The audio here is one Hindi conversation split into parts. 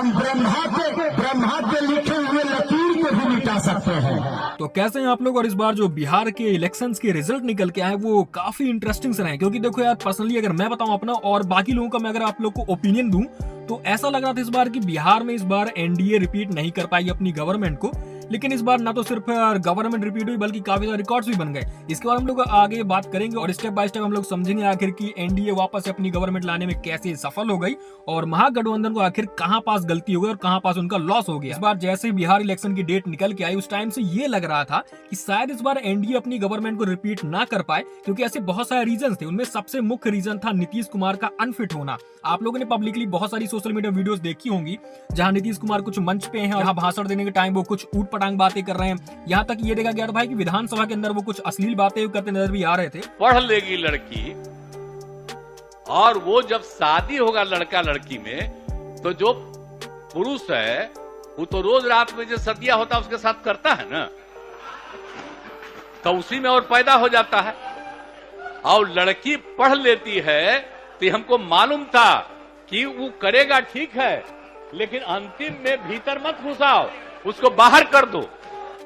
हम ब्रह्मा के लिखे हुए लकीर को भी मिटा सकते हैं। तो कैसे हैं आप लोग। और इस बार जो बिहार के इलेक्शंस के रिजल्ट निकल के आए वो काफी इंटरेस्टिंग से रहे, क्योंकि देखो यार पर्सनली अगर मैं बताऊं अपना और बाकी लोगों का मैं अगर आप लोग को ओपिनियन दूं तो ऐसा लग रहा था इस बार कि बिहार में इस बार एनडीए रिपीट नहीं कर पाएगी अपनी गवर्नमेंट को। लेकिन इस बार ना तो सिर्फ गवर्नमेंट रिपीट हुई बल्कि काफी सारे रिकॉर्ड्स भी बन गए। इसके बारे में हम लोग आगे बात करेंगे और स्टेप बाय स्टेप हम लोग समझेंगे आखिर की एनडीए वापस अपनी गवर्नमेंट लाने में कैसे सफल हो गई और महागठबंधन को आखिर कहां पास गलती हो गई और कहां पास उनका लॉस हो गया। इस बार जैसे बिहार इलेक्शन की डेट निकल के आई उस टाइम से ये लग रहा था कि शायद इस बार एनडीए अपनी गवर्नमेंट को रिपीट ना कर पाए, क्योंकि ऐसे बहुत सारे रीजन थे। उनमें सबसे मुख्य रीजन था नीतीश कुमार का अनफिट होना। आप लोगों ने पब्लिकली बहुत सारी सोशल मीडिया वीडियोस देखी होंगी जहां नीतीश कुमार कुछ मंच पे हैं और भाषण देने के टाइम वो कुछ ऊट पटांग बातें कर रहे हैं। यहाँ तक ये देखा गया था भाई कि विधानसभा के अंदर वो कुछ अश्लील बातें करते नजर भी आ रहे थे। पढ़ लेगी लड़की और वो जब शादी होगा लड़का लड़की में तो जो पुरुष है वो तो रोज रात में जो सदिया होता है उसके साथ करता है ना, तो उसी में और पैदा हो जाता है। और लड़की पढ़ लेती है तो हमको मालूम था कि वो करेगा ठीक है, लेकिन अंतिम में भीतर मत घुसाओ, उसको बाहर कर दो।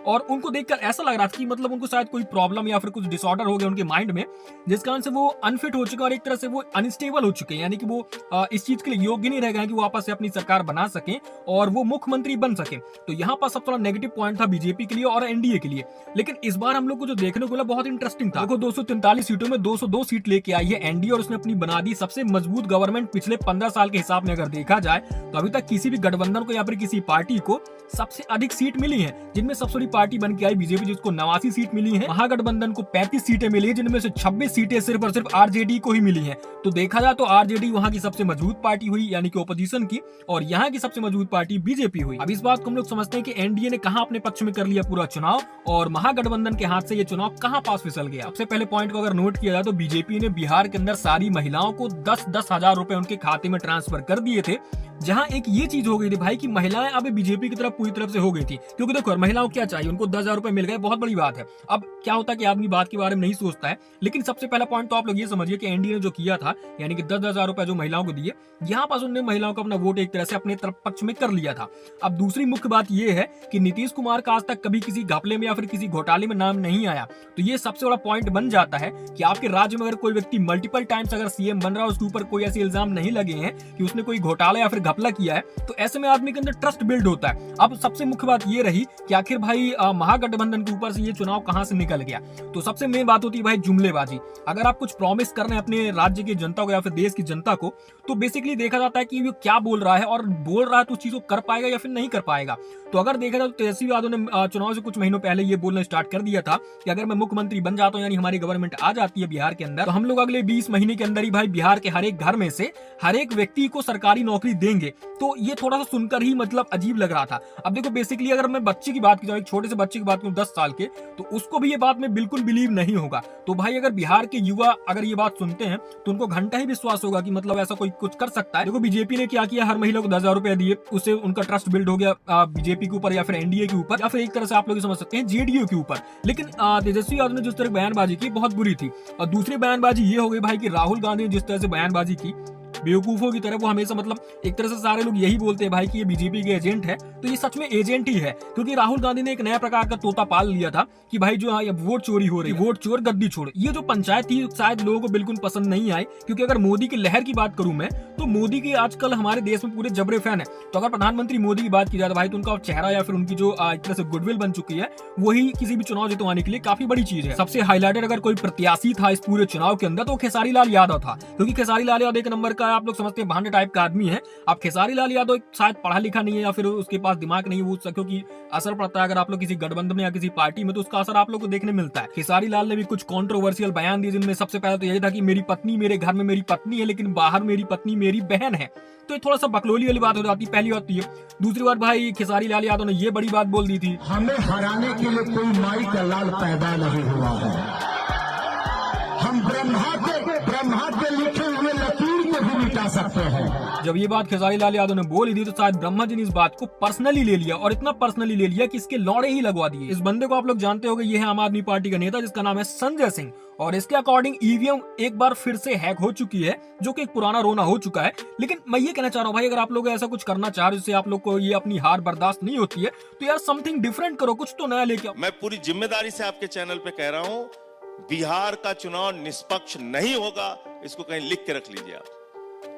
और उनको देखकर ऐसा लग रहा था कि मतलब उनको शायद कोई प्रॉब्लम या फिर कुछ डिसऑर्डर हो गया उनके माइंड में, जिस कारण से वो अनफिट हो चुके और एक तरह से वो अनस्टेबल हो चुके हैं। यानी कि वो इस चीज के लिए योग्य नहीं रह गए कि वो वापस से अपनी सरकार बना सके और वो मुख्यमंत्री बन सके। तो यहाँ पर सब थोड़ा नेगेटिव पॉइंट था बीजेपी के लिए और एनडीए के लिए। लेकिन इस बार हम लोग को जो देखने को मिला बहुत इंटरेस्टिंग था। देखो 243 सीटों में 202 सीट लेके आई है एनडीए और उसने अपनी बना दी सबसे मजबूत गवर्नमेंट पिछले 15 साल के हिसाब में अगर देखा जाए तो अभी तक किसी भी गठबंधन को या फिर किसी पार्टी को सबसे अधिक सीट मिली है, जिनमें सबसे बड़ी पार्टी बन के आई बीजेपी जिसको 89 सीट मिली है। महागठबंधन को 35 सीटें मिली है, जिनमें से 26 सीटें सिर्फ और सिर्फ आरजेडी को ही मिली हैं। तो देखा जाए तो आरजेडी वहां की सबसे मजबूत पार्टी हुई यानी कि ओपोजिशन की, और यहाँ की सबसे मजबूत पार्टी बीजेपी हुई। अब इस बात को हम लोग समझते हैं कि एनडीए ने कहां अपने पक्ष में कर लिया पूरा चुनाव और महागठबंधन के हाथ से ये चुनाव कहां पास फिसल गया। सबसे पहले पॉइंट को अगर नोट किया जाए तो बीजेपी ने बिहार के अंदर सारी महिलाओं को 10-10 हजार रुपए उनके खाते में ट्रांसफर कर दिए थे, जहां एक ये चीज हो गई थी भाई कि महिलाएं अब बीजेपी की तरफ पूरी तरफ से हो गई थी। क्योंकि देखो महिलाओं क्या चाहिए, उनको 10,000 रुपए मिल गए, बहुत बड़ी बात है। अब क्या होता है कि आदमी बात के बारे में नहीं सोचता है, लेकिन सबसे पहला पॉइंट तो आप लोग ये समझिए कि एनडीए ने जो किया था यानी कि 10,000 रुपए जो महिलाओं को दिए, यहाँ पास उन्होंने महिलाओं को अपना वोट एक तरह से अपने तरफ पक्ष में कर लिया था। अब दूसरी मुख्य बात यह है कि नीतीश कुमार का आज तक कभी किसी घपले में या फिर किसी घोटाले में नाम नहीं आया। तो ये सबसे बड़ा पॉइंट बन जाता है कि आपके राज्य में अगर कोई व्यक्ति मल्टीपल टाइम्स अगर सीएम बन रहा है, उसके ऊपर कोई ऐसे इल्जाम नहीं लगे हैं कि उसने कोई घोटाला या फिर घपला किया है, तो ऐसे में आदमी के अंदर ट्रस्ट बिल्ड होता है। अब सबसे मुख्य बात ये रही कि आखिर भाई महागठबंधन के ऊपर से ये चुनाव कहां से निकल गया। तो सबसे मेन बात होती है भाई जुमलेबाजी। अगर आप कुछ प्रॉमिस कर रहे हैं अपने राज्य की जनता को या फिर देश की जनता को, तो बेसिकली देखा जाता है कि वो क्या बोल रहा है और बोल रहा है तो उस चीज को कर पाएगा या फिर नहीं कर पाएगा। तो अगर देखा जाए तो तेजस्वी यादव ने चुनाव से कुछ महीनों पहले ये बोलना स्टार्ट कर दिया था कि अगर मैं मुख्यमंत्री बन जाता हूं यानी हमारी गवर्नमेंट आ जाती है बिहार के अंदर, तो हम लोग अगले 20 महीने के अंदर ही भाई बिहार के हर एक घर में से हर एक व्यक्ति को सरकारी नौकरी देंगे। तो ये थोड़ा सा सुनकर ही मतलब अजीब लग रहा था। अब देखो बेसिकली अगर मैं बच्चे की बात की जाऊँ, एक छोटे से बच्चे की बात करूँ 10 साल के, तो उसको भी ये बात में बिल्कुल बिलीव नहीं होगा। तो भाई अगर बिहार के युवा अगर ये बात सुनते हैं तो उनको घंटा ही विश्वास होगा कि मतलब ऐसा कोई कुछ कर सकता है। देखो बीजेपी ने क्या किया, हर महिला को 10,000 रुपए दिए, उससे उनका ट्रस्ट बिल्ड हो गया बीजेपी के ऊपर या फिर एनडीए के ऊपर या फिर एक तरह से आप लोग समझ सकते हैं जेडीयू के ऊपर। लेकिन तेजस्वी यादव ने जिस तरह बयानबाजी की बहुत बुरी थी। और दूसरी बयानबाजी ये हो गई भाई कि राहुल गांधी ने जिस तरह से बयानबाजी की बेवकूफों की तरह, वो हमेशा मतलब एक तरह से सारे लोग यही बोलते हैं भाई कि ये बीजेपी के एजेंट है, तो ये सच में एजेंट ही है। क्योंकि राहुल गांधी ने एक नया प्रकार का तोता पाल लिया था कि भाई जो वोट चोरी हो रही है, वोट चोर गद्दी छोड़। ये जो पंचायत थी शायद लोगों को बिल्कुल पसंद नहीं आई, क्योंकि अगर मोदी की लहर की बात करूं मैं तो मोदी के आजकल हमारे देश में पूरे जबरे फैन है। तो अगर प्रधानमंत्री मोदी की बात की जाए तो भाई तो उनका चेहरा या फिर उनकी जो एक तरह से गुडविल बन चुकी है, वही किसी भी चुनाव जितवाने के लिए काफी बड़ी चीज है। सबसे हाईलाइटेड अगर कोई प्रत्याशी था इस पूरे चुनाव के अंदर तो खेसारी लाल यादव था, क्योंकि खेसारी लाल यादव एक नंबर का आप लोग समझते हैं भांडे टाइप का आदमी है। अब खेसारी लाल यादव शायद पढ़ा लिखा नहीं है या फिर उसके पास दिमाग नहीं है, वो क्योंकि असर पड़ता है अगर आप लोग किसी गठबंधन में या किसी पार्टी में तो उसका असर आप लोग को देखने मिलता है। खेसारी लाल ने भी कुछ कंट्रोवर्शियल बयान दिए, जिनमें सबसे पहले तो यही था कि मेरी पत्नी मेरे घर में मेरी पत्नी है लेकिन बाहर मेरी पत्नी मेरी बहन है। तो ये थोड़ा सा बकलोली वाली बात हो जाती है, पहली बात तो ये। दूसरी बात भाई खेसारी लाल यादव ने ये बड़ी बात बोल दी थी, हमें हराने के लिए कोई माई का लाल पैदा नहीं हुआ है। हम ब्रह्मा के लिखे हुए लकीर को भी मिटा सकते हैं। जब ये बात खेसारी लाल यादव ने बोली थी तो शायद ब्रह्मा जी ने इस बात को पर्सनली ले लिया और इतना पर्सनली ले लिया कि इसके लौड़े ही लगवा दिए। इस बंदे को आप लोग जानते होंगे, ये है आम आदमी पार्टी का नेता जिसका नाम है संजय सिंह, और इसके अकॉर्डिंग ईवीएम एक बार फिर से हैक हो चुकी है, जो कि एक पुराना रोना हो चुका है। लेकिन मैं ये कहना चाह रहा हूँ भाई, अगर आप लोग ऐसा कुछ करना चाह रहे हो जिससे आप लोग को ये अपनी हार बर्दाश्त नहीं होती है, तो यार समथिंग डिफरेंट करो, कुछ तो नया लेके आओ। मैं पूरी जिम्मेदारी से आपके चैनल पे कह रहा हूं, बिहार का चुनाव निष्पक्ष नहीं होगा, इसको कहीं लिख के रख लीजिए आप।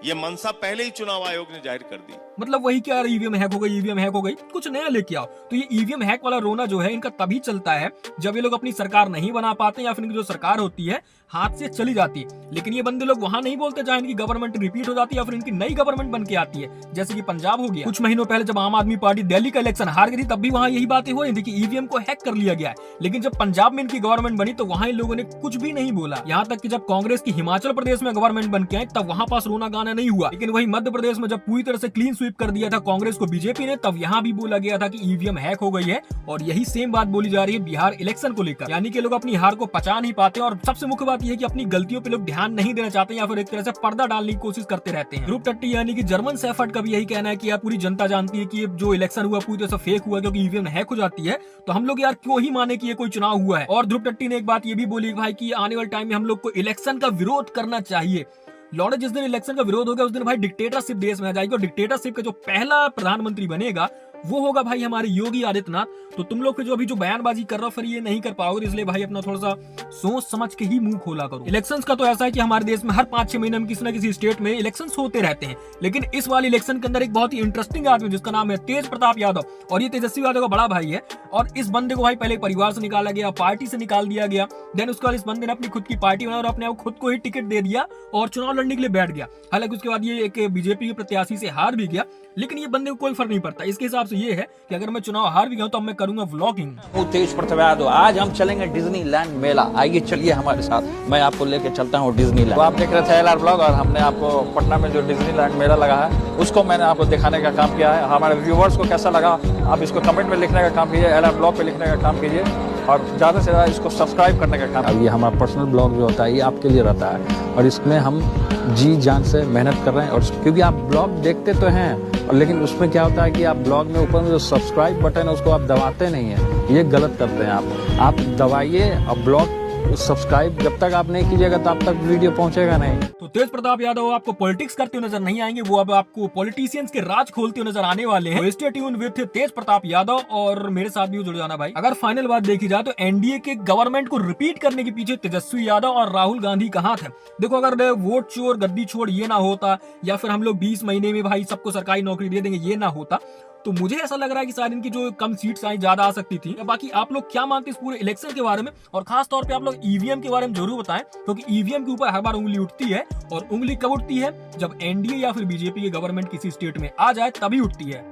ये मंशा पहले ही चुनाव आयोग ने जाहिर कर दी। मतलब वही क्या, ईवीएम हैक हो गई, ईवीएम हैक हो गई, कुछ नया लेके आओ। तो ये ईवीएम हैक वाला रोना जो है इनका तभी चलता है जब ये लोग अपनी सरकार नहीं बना पाते या फिर इनकी जो सरकार होती है हाथ से चली जाती है। लेकिन ये बंदे लोग वहां नहीं बोलते जहां इनकी गवर्नमेंट रिपीट हो जाती है या फिर इनकी नई गवर्नमेंट बन के आती है, जैसे कि पंजाब हो गया। कुछ महीनों पहले जब आम आदमी पार्टी दिल्ली का इलेक्शन हार गई थी, तब भी वहां यही बातें हो रही थी कि ईवीएम को हैक कर लिया गया है। लेकिन जब पंजाब में इनकी गवर्नमेंट बनी तो वहां इन लोगों ने कुछ भी नहीं बोला। यहाँ तक कि जब कांग्रेस की हिमाचल प्रदेश में गवर्नमेंट बन के आई तब वहां पास रोना गाना नहीं हुआ। लेकिन वही मध्य प्रदेश में जब पूरी तरह से क्लीन स्वीप कर दिया था कांग्रेस को बीजेपी ने, तब यहाँ भी बोला गया था कि ईवीएम हैक हो गई है। और यही सेम बात बोली जा रही है बिहार इलेक्शन को लेकर, यानी कि लोग अपनी हार को पचा नहीं पाते। और सबसे मुख्य बात यह है कि अपनी गलतियों पे लोग ध्यान नहीं देना चाहते या फिर एक तरह से पर्दा डालने की कोशिश करते रहते हैं। ध्रुव टट्टी यानी कि जर्मन शेफर्ड का भी यही कहना है कि यार पूरी जनता जानती है कि जो इलेक्शन हुआ पूरी तरह से फेक हुआ, क्योंकि ईवीएम हैक हो जाती है, तो हम लोग यार क्यों ही माने कि ये कोई चुनाव हुआ है। और ध्रुव टट्टी ने एक बात ये भी बोली भाई कि आने वाले टाइम में हम लोग को इलेक्शन का विरोध करना चाहिए। लौड़े, जिस दिन इलेक्शन का विरोध होगा उस दिन भाई डिक्टेटरशिप देश में आ जाएगी, और डिक्टेटरशिप का जो पहला प्रधानमंत्री बनेगा वो होगा भाई हमारे योगी आदित्यनाथ। तो तुम लोग जो अभी जो बयानबाजी कर रहे हो फिर ये नहीं कर पाओगे, इसलिए भाई अपना थोड़ा सा सोच समझ के ही मुंह खोला करो। इलेक्शंस का तो ऐसा है कि हमारे देश में हर 5-6 महीने में किसी न किसी स्टेट में इलेक्शंस होते रहते हैं। लेकिन इस वाले इलेक्शन के अंदर एक बहुत ही इंटरेस्टिंग आदमी जिसका नाम है तेज प्रताप यादव, और ये तेजस्वी यादव का बड़ा भाई है। और इस बंदे को भाई पहले परिवार से निकाला गया, पार्टी से निकाल दिया गया, देन उसके बाद इस बंदे ने अपनी खुद की पार्टी बनाई और अपने आप खुद को ही टिकट दे दिया और चुनाव लड़ने के लिए बैठ गया। हालांकि उसके बाद ये एक बीजेपी के प्रत्याशी से हार भी गया, लेकिन ये बंदे को कोई फर्क नहीं पड़ता। इसके हिसाब से ये है कि अगर मैं चुनाव हार भी गया तो अब मैं करूंगा व्लॉगिंग। तेज प्रताप यादव, आज हम चलेंगे डिज्नीलैंड मेला। आइए चलिए हमारे साथ, मैं आपको लेके चलता हूँ डिज्नीलैंड। तो आप देख रहे थे एलआर ब्लॉग, और हमने आपको पटना में जो डिज्नीलैंड मेला लगा है उसको मैंने आपको दिखाने का काम किया है। हमारे व्यूवर्स को कैसा लगा आप इसको कमेंट में लिखने का काम कीजिए, एलआर ब्लॉग पे लिखने का काम कीजिए, और ज़्यादा से ज़्यादा इसको सब्सक्राइब करने का काम। अब ये हमारा पर्सनल ब्लॉग जो होता है ये आपके लिए रहता है, और इसमें हम जी जान से मेहनत कर रहे हैं। और क्योंकि आप ब्लॉग देखते तो हैं, और लेकिन उसमें क्या होता है कि आप ब्लॉग में ऊपर में जो सब्सक्राइब बटन है उसको आप दबाते नहीं हैं, ये गलत करते हैं आप दबाइए। और ब्लॉग सब्सक्राइब जब तक आप नहीं कीजिएगा तब तक वीडियो पहुंचेगा नहीं। तो तेज प्रताप यादव आपको पॉलिटिक्स करते हुए नजर नहीं आएंगे, वो अब आपको पॉलिटिशियंस के राज खोलते हुए नजर आने वाले हैं। तो स्टे ट्यून विद तेज प्रताप यादव, और मेरे साथ भी जुड़ जाना भाई। अगर फाइनल बात देखी जाए तो एनडीए के गवर्नमेंट को रिपीट करने के पीछे तेजस्वी यादव और राहुल गांधी का हाथ है। देखो, अगर वोट चोर गद्दी छोड़ ये ना होता, या फिर हम लोग 20 महीने में भाई सबको सरकारी नौकरी दे देंगे ये ना होता, तो मुझे ऐसा लग रहा है कि शायद इनकी जो कम सीट्स आई ज्यादा आ सकती थी। बाकी आप लोग क्या मानते हैं इस पूरे इलेक्शन के बारे में, और खास तौर पे आप लोग ईवीएम के बारे में जरूर बताएं, क्योंकि ईवीएम के ऊपर हर बार उंगली उठती है, और उंगली कब उठती है जब एनडीए या फिर बीजेपी की गवर्नमेंट किसी स्टेट में आ जाए तभी उठती है।